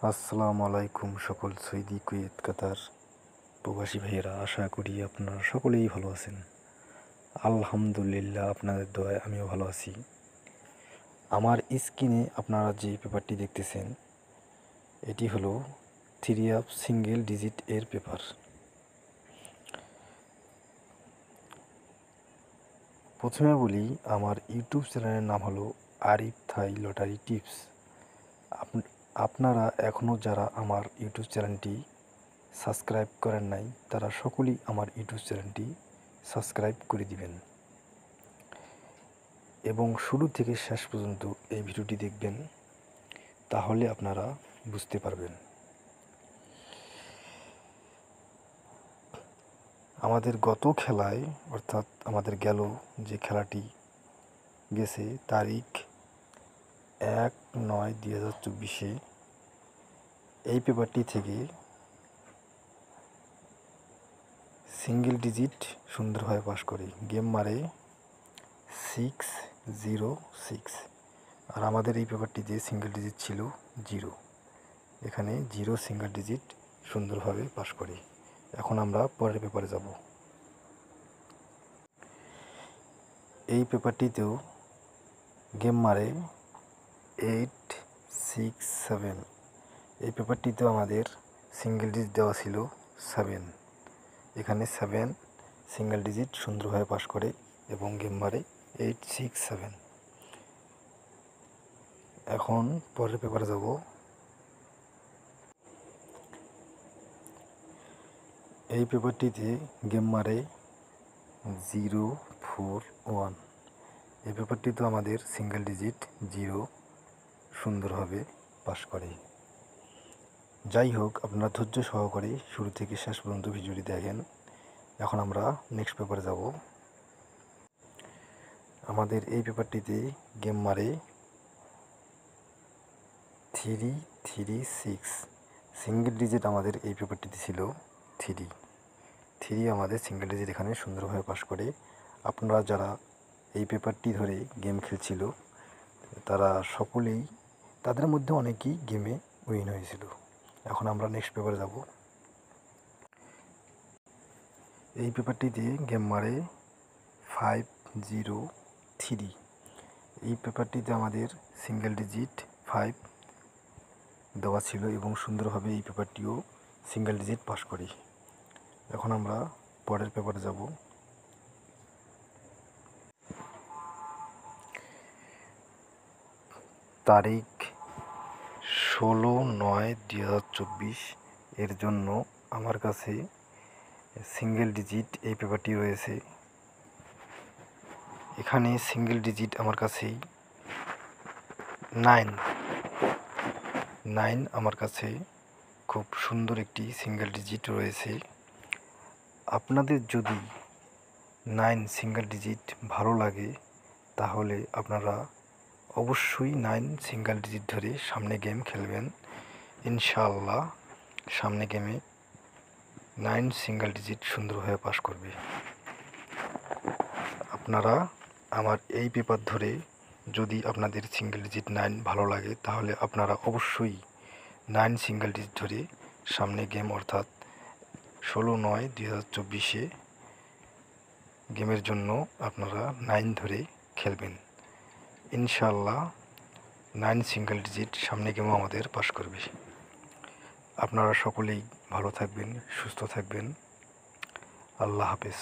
আসসালামু আলাইকুম সকল সৌদি, কুয়েত, কাতার প্রবাসী ভাইয়েরা, আশা করি আপনারা সকলেই ভালো আছেন। আলহামদুলিল্লাহ, আপনাদের দোয়ায় আমিও ভালো আছি। আমার স্ক্রিনে আপনারা যে পেপারটি দেখতেছেন, এটি হলো 3 সিঙ্গেল ডিজিট এর পেপার। প্রথমে বলি, আমার ইউটিউব চ্যানেলের নাম হলো আরিফ থাই লটারি টিপস। আপনারা এখনও যারা আমার ইউটিউব চ্যানেলটি সাবস্ক্রাইব করেন নাই, তারা সকলেই আমার ইউটিউব চ্যানেলটি সাবস্ক্রাইব করে দিবেন এবং শুরু থেকে শেষ পর্যন্ত এই ভিডিওটি দেখবেন, তাহলে আপনারা বুঝতে পারবেন। আমাদের গত খেলায়, অর্থাৎ আমাদের গেল যে খেলাটি গেছে তারিখ 1/9/2024, এই পেপারটি থেকে সিঙ্গেল ডিজিট সুন্দরভাবে পাস করে গেম মারে 606। আর আমাদের এই পেপারটিতে সিঙ্গেল ডিজিট ছিল 0। এখানে 0 সিঙ্গেল ডিজিট সুন্দরভাবে পাস করে। এখন আমরা পরের পেপারে যাব। এই পেপারটিতেও গেম মারে 867। এই পেপারটিতেও আমাদের সিঙ্গেল ডিজিট দেওয়া ছিল 7। এখানে 7 সিঙ্গেল ডিজিট সুন্দরভাবে পাস করে এবং গেম মারে 867। এখন পরের পেপারে যাব। এই পেপারটিতে গেম মারে 041। এই পেপারটিতে আমাদের সিঙ্গেল ডিজিট 0 সুন্দরভাবে পাস করে। যাই হোক, আপনারা ধৈর্য সহকারে শুরু থেকে শেষ পর্যন্ত ভিডিওটি দেখেন। এখন আমরা নেক্সট পেপারে যাব। আমাদের এই পেপারটিতে গেম মারে 336। সিঙ্গেল ডিজিট আমাদের এই পেপারটিতে ছিল 3 আমাদের সিঙ্গেল ডিজিট এখানে সুন্দরভাবে পাস করে। আপনারা যারা এই পেপারটি ধরে গেম খেলছিল, তারা সকলেই, তাদের মধ্যে অনেকেই গেমে উইন হয়েছিল। এখন আমরা নেক্সট পেপারে যাব। এই পেপারটিতে গেম মারে 503। এই পেপারটিতে আমাদের সিঙ্গেল ডিজিট 5 দেওয়া ছিল এবং সুন্দরভাবে এই পেপারটিও সিঙ্গেল ডিজিট পাস করি। এখন আমরা পরের পেপারে যাব। তারিখ 16/9/2024 এর জন্য আমার কাছে সিঙ্গেল ডিজিট এই পেপারটি রয়েছে। এখানে সিঙ্গেল ডিজিট আমার কাছেই 9 আমার কাছে খুব সুন্দর একটি সিঙ্গেল ডিজিট রয়েছে। আপনাদের যদি 9 সিঙ্গেল ডিজিট ভালো লাগে, তাহলে আপনারা অবশ্যই 9 সিঙ্গেল ডিজিট ধরে সামনে গেম খেলবেন। ইনশাআল্লাহ সামনে গেমে 9 সিঙ্গেল ডিজিট সুন্দরভাবে পাস করবে। আপনারা আমার এই পেপার ধরে যদি আপনাদের সিঙ্গেল ডিজিট 9 ভালো লাগে, তাহলে আপনারা অবশ্যই 9 সিঙ্গেল ডিজিট ধরে সামনে গেম, অর্থাৎ 16/9/2024 গেমের জন্য আপনারা 9 ধরে খেলবেন। ইনশাআল্লাহ 9 সিঙ্গেল ডিজিট সামনে গেমও আমাদের পাস করবে। আপনারা সকলেই ভালো থাকবেন, সুস্থ থাকবেন। আল্লাহ হাফেজ।